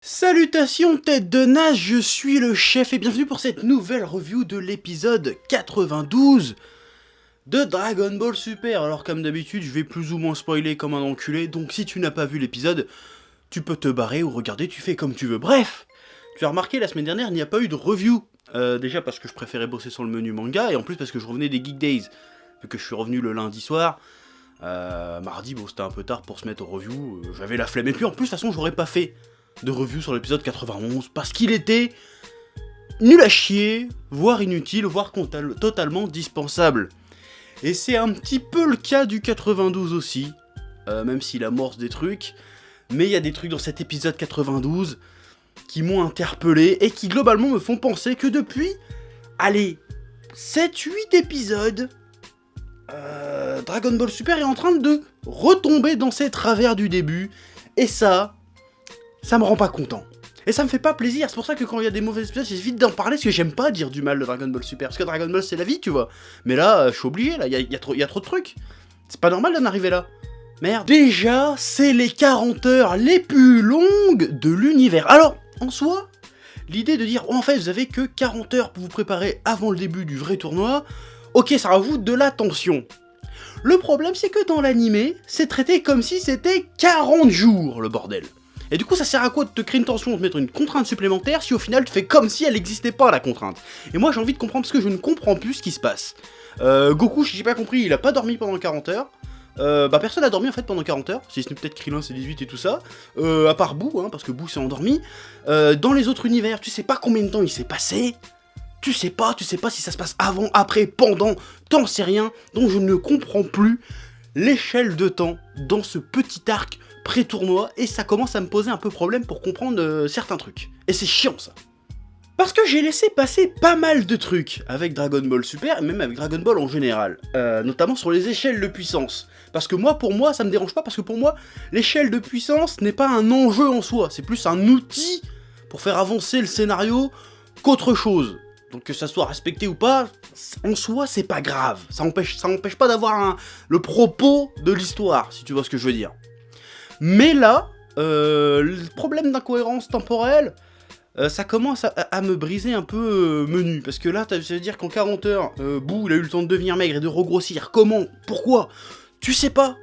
Salutations tête de nage, je suis le chef et bienvenue pour cette nouvelle review de l'épisode 92 de Dragon Ball Super. Alors comme d'habitude, je vais plus ou moins spoiler comme un enculé, donc si tu n'as pas vu l'épisode, tu peux te barrer ou regarder, tu fais comme tu veux. Bref, tu as remarqué la semaine dernière, il n'y a pas eu de review. Déjà parce que je préférais bosser sur le menu manga, et en plus parce que je revenais des Geek Days, vu que je suis revenu le lundi soir. Mardi, bon c'était un peu tard pour se mettre aux reviews, j'avais la flemme, et puis en plus de toute façon j'aurais pas fait de review sur l'épisode 91, parce qu'il était nul à chier, voire inutile, voire totalement dispensable. Et c'est un petit peu le cas du 92 aussi, même s'il amorce des trucs, mais il y a des trucs dans cet épisode 92 qui m'ont interpellé, et qui globalement me font penser que depuis, allez, 7-8 épisodes, Dragon Ball Super est en train de retomber dans ses travers du début, et ça me rend pas content. Et ça me fait pas plaisir, c'est pour ça que quand il y a des mauvais épisodes, j'évite d'en parler, parce que j'aime pas dire du mal de Dragon Ball Super, parce que Dragon Ball c'est la vie, tu vois. Mais là, je suis obligé, là, il y a trop de trucs. C'est pas normal d'en arriver là. Merde. Déjà, c'est les 40 heures les plus longues de l'univers. Alors, en soi, l'idée de dire, oh, en fait, vous avez que 40 heures pour vous préparer avant le début du vrai tournoi, ok, ça rajoute de la tension. Le problème, c'est que dans l'animé, c'est traité comme si c'était 40 jours, le bordel. Et du coup, ça sert à quoi de te créer une tension, de te mettre une contrainte supplémentaire, si au final tu fais comme si elle n'existait pas, la contrainte. Et moi, j'ai envie de comprendre, parce que je ne comprends plus ce qui se passe. Goku, j'ai pas compris, il a pas dormi pendant 40 heures. Personne a dormi en fait pendant 40 heures, si ce n'est peut-être Krillin, c'est 18 et tout ça. À part Boo, hein, parce que Boo s'est endormi. Dans les autres univers, tu sais pas combien de temps il s'est passé. Tu sais pas si ça se passe avant, après, pendant, t'en sais rien. Donc je ne comprends plus l'échelle de temps dans ce petit arc pré-tournoi, et ça commence à me poser un peu problème pour comprendre certains trucs. Et c'est chiant ça. Parce que j'ai laissé passer pas mal de trucs avec Dragon Ball Super, et même avec Dragon Ball en général. Notamment sur les échelles de puissance. Parce que moi, pour moi, ça me dérange pas, parce que pour moi, l'échelle de puissance n'est pas un enjeu en soi, c'est plus un outil pour faire avancer le scénario qu'autre chose. Donc que ça soit respecté ou pas, en soi, c'est pas grave. Ça empêche pas d'avoir le propos de l'histoire, si tu vois ce que je veux dire. Mais là, le problème d'incohérence temporelle, ça commence à me briser un peu menu. Parce que là, ça veut dire qu'en 40 heures, Boo, il a eu le temps de devenir maigre et de regrossir. Comment? Pourquoi? Tu sais pas.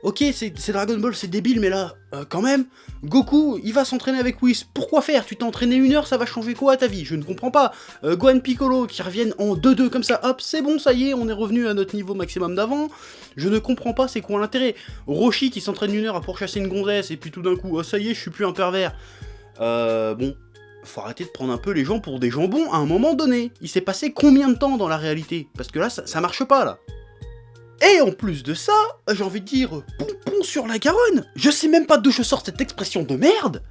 Ok, c'est Dragon Ball, c'est débile, mais là, quand même, Goku, il va s'entraîner avec Whis. Pourquoi faire? Tu t'es entraîné 1 heure, ça va changer quoi à ta vie? Je ne comprends pas. Gohan Piccolo, qui reviennent en 2-2 comme ça, hop, c'est bon, ça y est, on est revenu à notre niveau maximum d'avant. Je ne comprends pas, c'est quoi l'intérêt? Roshi qui s'entraîne 1 heure à pourchasser une gonzesse, et puis tout d'un coup, oh ça y est, je suis plus un pervers. Bon, faut arrêter de prendre un peu les gens pour des jambons à un moment donné. Il s'est passé combien de temps dans la réalité? Parce que là, ça marche pas, là. Et en plus de ça, j'ai envie de dire pompon sur la Garonne. Je sais même pas d'où je sors cette expression de merde,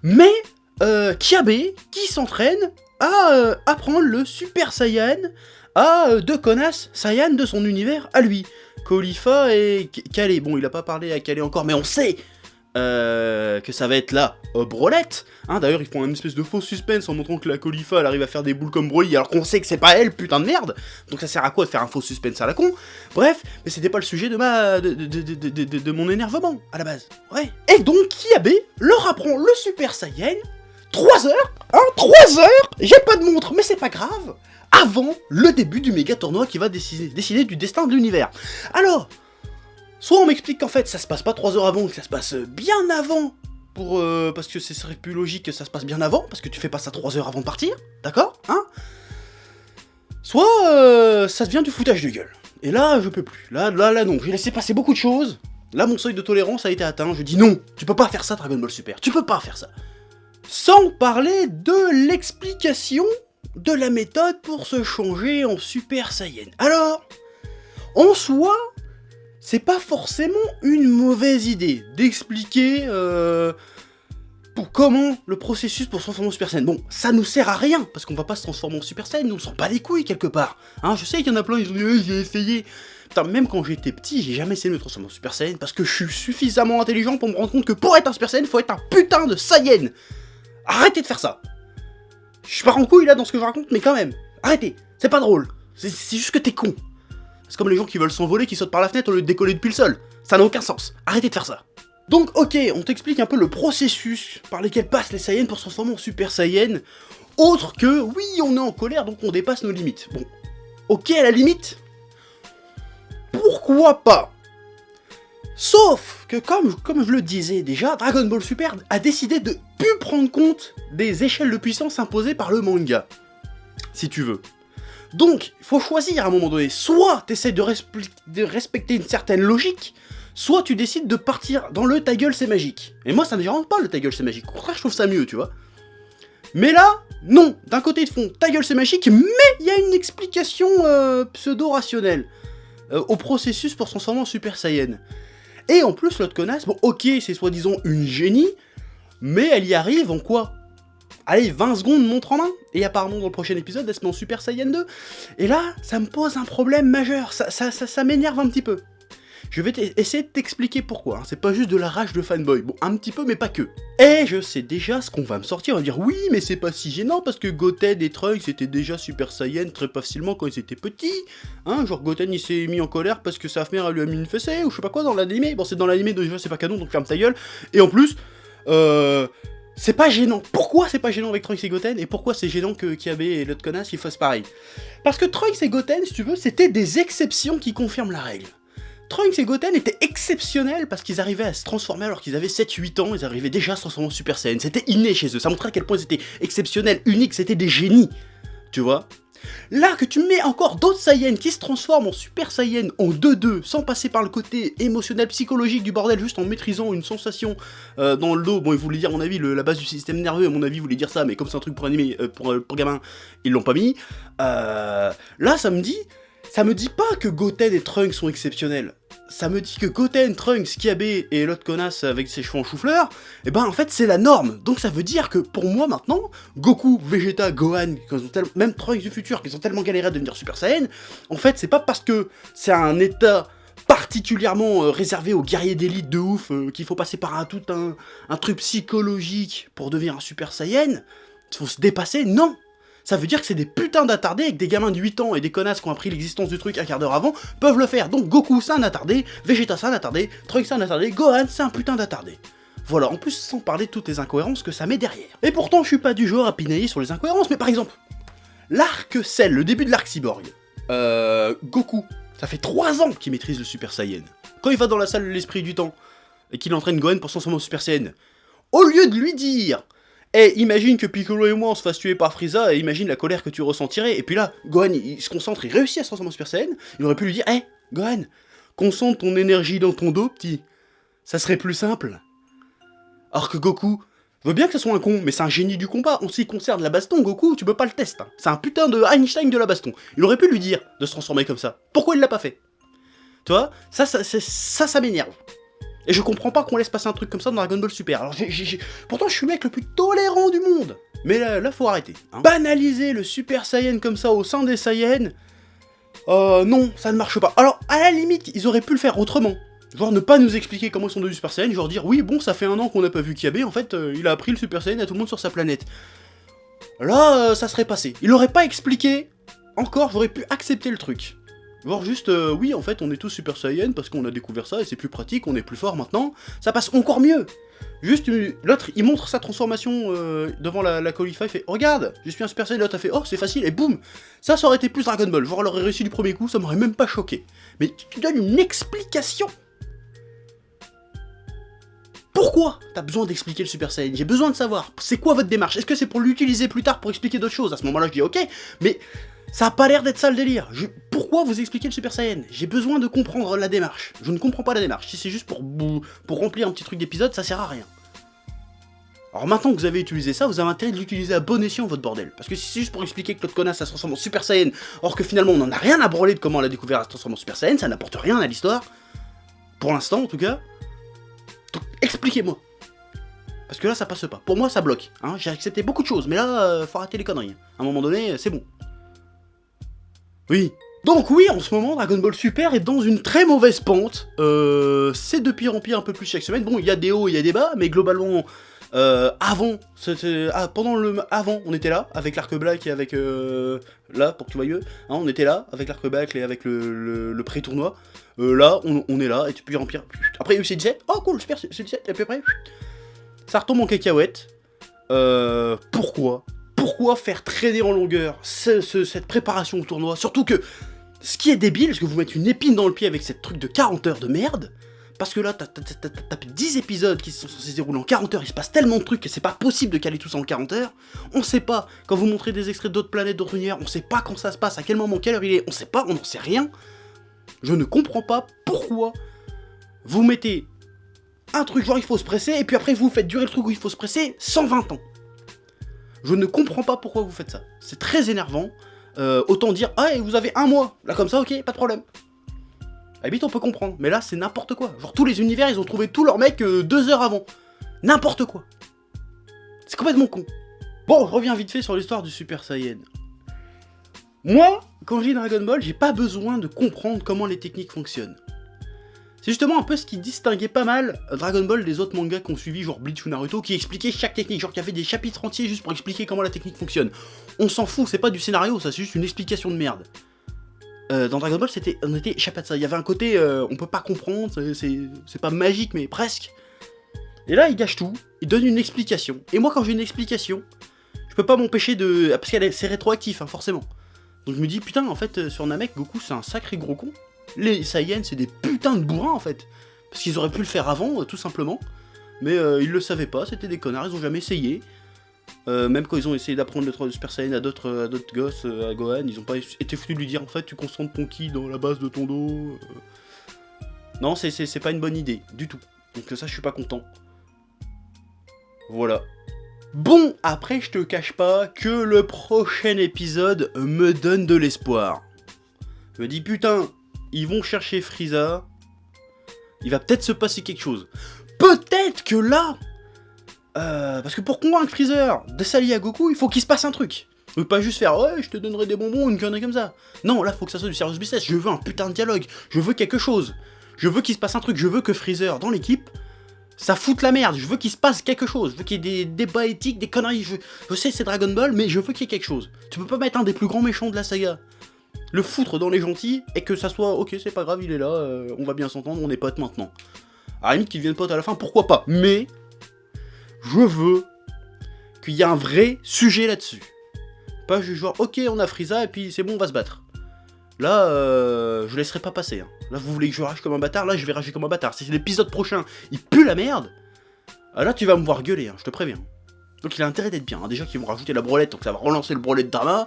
mais Kiabe qui s'entraîne à apprendre le Super Saiyan à deux connasses Saiyan de son univers à lui. Caulifla et Calais. Bon, il a pas parlé à Calais encore, mais on sait que ça va être là, Brolette. Hein, d'ailleurs, ils font un espèce de faux suspense en montrant que la Caulifla, elle arrive à faire des boules comme Broly, alors qu'on sait que c'est pas elle, putain de merde. Donc ça sert à quoi de faire un faux suspense à la con? Bref, mais c'était pas le sujet de mon énervement, à la base. Ouais. Et donc, Kiabe leur apprend le Super Saiyan, 3 heures, hein, 3 heures, j'ai pas de montre, mais c'est pas grave, avant le début du méga tournoi qui va décider du destin de l'univers. Alors, soit on m'explique qu'en fait ça se passe pas 3 heures avant, que ça se passe bien avant, parce que ce serait plus logique que ça se passe bien avant, parce que tu fais pas ça 3 heures avant de partir, d'accord, hein? Soit ça devient du foutage de gueule. Et là, je peux plus. Là non, j'ai laissé passer beaucoup de choses. Là, mon seuil de tolérance a été atteint. Je dis non, tu peux pas faire ça, Dragon Ball Super. Tu peux pas faire ça. Sans parler de l'explication de la méthode pour se changer en Super Saiyan. Alors, en soi, c'est pas forcément une mauvaise idée d'expliquer pour comment le processus pour se transformer en Super Saiyan. Bon, ça nous sert à rien, parce qu'on va pas se transformer en Super Saiyan, nous on s'en bat les couilles quelque part. Hein, je sais qu'il y en a plein, ils ont dit j'ai essayé. Putain, même quand j'étais petit, j'ai jamais essayé de me transformer en Super Saiyan, parce que je suis suffisamment intelligent pour me rendre compte que pour être un Super Saiyan, faut être un putain de Saiyan. Arrêtez de faire ça. Je pars en couille là dans ce que je raconte, mais quand même, arrêtez, c'est pas drôle. C'est juste que t'es con. C'est comme les gens qui veulent s'envoler, qui sautent par la fenêtre au lieu de décoller depuis le sol. Ça n'a aucun sens. Arrêtez de faire ça. Donc ok, on t'explique un peu le processus par lequel passent les Saiyans pour se transformer en Super Saiyan, autre que, oui, on est en colère, donc on dépasse nos limites. Bon, ok, à la limite, pourquoi pas? Sauf que, comme je le disais déjà, Dragon Ball Super a décidé de plus prendre compte des échelles de puissance imposées par le manga, si tu veux. Donc, il faut choisir à un moment donné, soit t'essaies de respecter une certaine logique, soit tu décides de partir dans le ta gueule c'est magique. Et moi ça me dérange pas le ta gueule c'est magique, au contraire je trouve ça mieux, tu vois. Mais là, non, d'un côté ils te font ta gueule c'est magique, mais il y a une explication pseudo-rationnelle au processus pour se transformer en Super Saiyan. Et en plus l'autre connasse, bon ok c'est soi-disant une génie, mais elle y arrive en quoi? Allez, 20 secondes montre en main, et apparemment dans le prochain épisode elle se met en Super Saiyan 2. Et là, ça me pose un problème majeur, ça m'énerve un petit peu. Je vais essayer de t'expliquer pourquoi, hein. C'est pas juste de la rage de fanboy, bon un petit peu mais pas que. Et je sais déjà ce qu'on va me sortir, on va dire oui mais c'est pas si gênant parce que Goten et Trunks étaient déjà Super Saiyan très facilement quand ils étaient petits, hein, genre Goten il s'est mis en colère parce que sa mère lui a mis une fessée ou je sais pas quoi dans l'animé, bon c'est dans l'animé donc déjà c'est pas canon donc ferme ta gueule, et en plus, c'est pas gênant. Pourquoi c'est pas gênant avec Trunks et Goten, et pourquoi c'est gênant que Kiabe et l'autre connasse ils fassent pareil? Parce que Trunks et Goten, si tu veux, c'était des exceptions qui confirment la règle. Trunks et Goten étaient exceptionnels parce qu'ils arrivaient à se transformer alors qu'ils avaient 7-8 ans, ils arrivaient déjà à se transformer en Super Saiyan, c'était inné chez eux, ça montrait à quel point ils étaient exceptionnels, uniques, c'était des génies, tu vois. Là que tu mets encore d'autres Saiyans qui se transforment en Super Saiyan en 2-2 sans passer par le côté émotionnel, psychologique du bordel, juste en maîtrisant une sensation dans le dos, bon ils voulaient dire à mon avis la base du système nerveux, à mon avis ils voulaient dire ça, mais comme c'est un truc pour animé, pour gamin, ils l'ont pas mis, là ça me dit pas que Goten et Trunks sont exceptionnels. Ça me dit que Goten, Trunks, Kiabe et l'autre connasse avec ses cheveux en chou-fleur, et ben en fait c'est la norme. Donc ça veut dire que pour moi maintenant, Goku, Vegeta, Gohan, même Trunks du futur, qui ont tellement galéré à devenir Super Saiyan, en fait c'est pas parce que c'est un état particulièrement réservé aux guerriers d'élite de ouf, qu'il faut passer par tout un truc psychologique pour devenir un Super Saiyan, il faut se dépasser, non. Ça veut dire que c'est des putains d'attardés et que des gamins de 8 ans et des connasses qui ont appris l'existence du truc un quart d'heure avant peuvent le faire. Donc Goku c'est un attardé, Vegeta c'est un attardé, Trunks c'est un attardé, Gohan c'est un putain d'attardé. Voilà, en plus sans parler de toutes les incohérences que ça met derrière. Et pourtant je suis pas du genre à pinailler sur les incohérences, mais par exemple, l'arc Cell, le début de l'arc Cyborg, Goku, ça fait 3 ans qu'il maîtrise le Super Saiyan. Quand il va dans la salle de l'esprit du temps et qu'il entraîne Gohan pour son transformer en Super Saiyan, au lieu de lui dire eh, imagine que Piccolo et moi on se fasse tuer par Frieza et imagine la colère que tu ressentirais. Et puis là, Gohan il se concentre, il réussit à se transformer en Super Saiyan. Il aurait pu lui dire eh, Gohan, concentre ton énergie dans ton dos, petit. Ça serait plus simple. Alors que Goku, je veux bien que ce soit un con, mais c'est un génie du combat. En ce qui concerne la baston, Goku, tu peux pas le tester. Hein. C'est un putain de Einstein de la baston. Il aurait pu lui dire de se transformer comme ça. Pourquoi il l'a pas fait? Tu vois, ça m'énerve. Et je comprends pas qu'on laisse passer un truc comme ça dans Dragon Ball Super. Alors pourtant je suis le mec le plus tolérant du monde. Mais là faut arrêter. Hein. Banaliser le Super Saiyan comme ça au sein des Saiyans, non, ça ne marche pas. Alors à la limite, ils auraient pu le faire autrement. Genre ne pas nous expliquer comment ils sont devenus Super Saiyan, genre dire oui bon ça fait 1 an qu'on n'a pas vu Kiabe, en fait il a appris le Super Saiyan à tout le monde sur sa planète. Là ça serait passé. Il aurait pas expliqué, encore j'aurais pu accepter le truc. Voir juste, oui, en fait, on est tous Super Saiyan parce qu'on a découvert ça et c'est plus pratique, on est plus fort maintenant, ça passe encore mieux. Juste, l'autre, il montre sa transformation devant la Qualify, il fait, regarde, je suis un Super Saiyan, l'autre a fait, oh, c'est facile, et boum. Ça aurait été plus Dragon Ball, voir elle aurait réussi du premier coup, ça m'aurait même pas choqué. Mais tu donnes une explication. Pourquoi t'as besoin d'expliquer le Super Saiyan? J'ai besoin de savoir, c'est quoi votre démarche? Est-ce que c'est pour l'utiliser plus tard pour expliquer d'autres choses? À ce moment-là, je dis ok, mais ça a pas l'air d'être ça le délire. Pourquoi vous expliquez le Super Saiyan? J'ai besoin de comprendre la démarche. Je ne comprends pas la démarche. Si c'est juste pour remplir un petit truc d'épisode, ça sert à rien. Alors maintenant que vous avez utilisé ça, vous avez intérêt de l'utiliser à bon escient, votre bordel. Parce que si c'est juste pour expliquer que l'autre connasse ça se transforme en Super Saiyan, or que finalement on en a rien à branler de comment elle a découvert à se transformer en Super Saiyan, ça n'apporte rien à l'histoire. Pour l'instant en tout cas. Donc expliquez-moi. Parce que là ça passe pas. Pour moi ça bloque. Hein. J'ai accepté beaucoup de choses, mais là faut arrêter les conneries. À un moment donné, c'est bon. Oui. Donc oui, en ce moment, Dragon Ball Super est dans une très mauvaise pente. C'est de pire en pire un peu plus chaque semaine. Bon, il y a des hauts, il y a des bas, mais globalement, Avant, on était là, avec l'arc black et avec... là, pour que tu vois mieux, hein, on était là, avec l'arc black et avec le pré-tournoi. Là, on est là, et tu peux remplir... Après, il y a eu C17, oh cool, super, C17, et puis après... Ça retombe en cacahuète. Pourquoi faire traîner en longueur cette préparation au tournoi? Surtout que, ce qui est débile, c'est que vous mettez une épine dans le pied avec cette truc de 40 heures de merde. Parce que là, t'as 10 épisodes qui sont censés se dérouler en 40 heures, il se passe tellement de trucs que c'est pas possible de caler tout ça en 40 heures. On sait pas, quand vous montrez des extraits d'autres planètes, d'autres univers, on sait pas quand ça se passe, à quel moment, quelle heure il est, on sait pas, on n'en sait rien. Je ne comprends pas pourquoi vous mettez un truc genre il faut se presser, et puis après vous faites durer le truc où il faut se presser 120 ans. Je ne comprends pas pourquoi vous faites ça. C'est très énervant. Autant dire, ah, et vous avez un mois. Là, comme ça, ok, pas de problème. À on peut comprendre. Mais là, c'est n'importe quoi. Genre, tous les univers, ils ont trouvé tous leurs mecs 2 heures avant. N'importe quoi. C'est complètement con. Bon, je reviens vite fait sur l'histoire du Super Saiyan. Moi, quand je lis Dragon Ball, j'ai pas besoin de comprendre comment les techniques fonctionnent. C'est justement un peu ce qui distinguait pas mal Dragon Ball des autres mangas qu'on suivi, genre Bleach ou Naruto, qui expliquaient chaque technique, genre qu'il y avait des chapitres entiers juste pour expliquer comment la technique fonctionne. On s'en fout, c'est pas du scénario, ça c'est juste une explication de merde. Dans Dragon Ball, on était échappé de ça. Il y avait un côté, on peut pas comprendre, c'est pas magique, mais presque. Et là, il gâche tout, il donne une explication. Et moi, quand j'ai une explication, je peux pas m'empêcher de... Parce qu'elle c'est rétroactif, hein, forcément. Donc je me dis, putain, en fait, sur Namek, Goku, c'est un sacré gros con. Les Saiyans, c'est des putains de bourrins, en fait. Parce qu'ils auraient pu le faire avant, tout simplement. Mais ils le savaient pas, c'était des connards, ils ont jamais essayé. Même quand ils ont essayé d'apprendre le Super Saiyan à d'autres gosses, à Gohan, ils ont pas été foutus de lui dire, en fait, tu concentres ton ki dans la base de ton dos. Non, c'est pas une bonne idée, du tout. Donc ça, je suis pas content. Voilà. Bon, après, je te cache pas que le prochain épisode me donne de l'espoir. Je me dis, putain, ils vont chercher Frieza. Il va peut-être se passer quelque chose. Peut-être que là... parce que pour convaincre Freezer de s'allier à Goku, il faut qu'il se passe un truc. Ne pas juste faire, ouais, je te donnerai des bonbons, une connerie comme ça. Non, là, faut que ça soit du serious business. Je veux un putain de dialogue. Je veux quelque chose. Je veux qu'il se passe un truc. Je veux que Freezer, dans l'équipe... Ça fout la merde, je veux qu'il se passe quelque chose, je veux qu'il y ait des débats éthiques, des conneries, je sais c'est Dragon Ball, mais je veux qu'il y ait quelque chose. Tu peux pas mettre un des plus grands méchants de la saga, le foutre dans les gentils, et que ça soit, ok c'est pas grave, il est là, on va bien s'entendre, on est potes maintenant. À la limite qu'il devienne pote à la fin, pourquoi pas, mais je veux qu'il y ait un vrai sujet là-dessus. Pas juste genre, ok on a Frieza, et puis c'est bon, on va se battre. Là, je laisserai pas passer. Hein. Là, vous voulez que je rage comme un bâtard, là, je vais rager comme un bâtard. Si l'épisode prochain, il pue la merde, là, tu vas me voir gueuler, hein, je te préviens. Donc, il a intérêt d'être bien. Hein. Déjà qu'ils vont rajouter la brolette, donc ça va relancer le brolet de drama.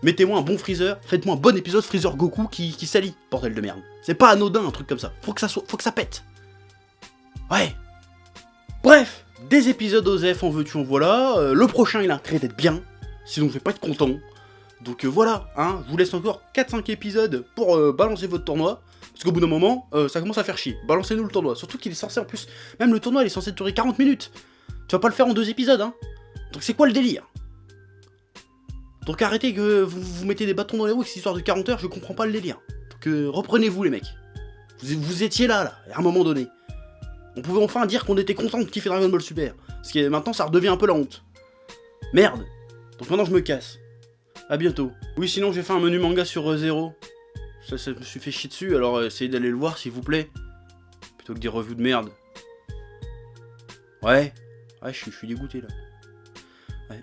Mettez-moi un bon Freezer, faites-moi un bon épisode Freezer Goku qui s'allie, bordel de merde. C'est pas anodin, un truc comme ça. Faut que ça pète. Ouais. Bref, des épisodes OSEF, en veux-tu, en voilà. Le prochain, il a intérêt d'être bien. Sinon, je vais pas être content. Donc voilà, hein, je vous laisse encore 4-5 épisodes pour balancer votre tournoi, parce qu'au bout d'un moment, ça commence à faire chier. Balancez-nous le tournoi, surtout qu'il est censé en plus, même le tournoi il est censé durer 40 minutes. Tu vas pas le faire en 2 épisodes, hein. Donc c'est quoi le délire? Donc arrêtez que vous mettez des bâtons dans les roues avec cette histoire de 40 heures, je comprends pas le délire. Donc reprenez-vous les mecs. Vous étiez là, à un moment donné. On pouvait enfin dire qu'on était content de kiffer Dragon Ball Super. Parce que maintenant ça redevient un peu la honte. Merde. Donc maintenant je me casse. A bientôt. Oui, sinon j'ai fait un menu manga sur Zero. Ça me suis fait chier dessus, alors essayez d'aller le voir s'il vous plaît. Plutôt que des revues de merde. Ouais, je suis dégoûté là. Ouais.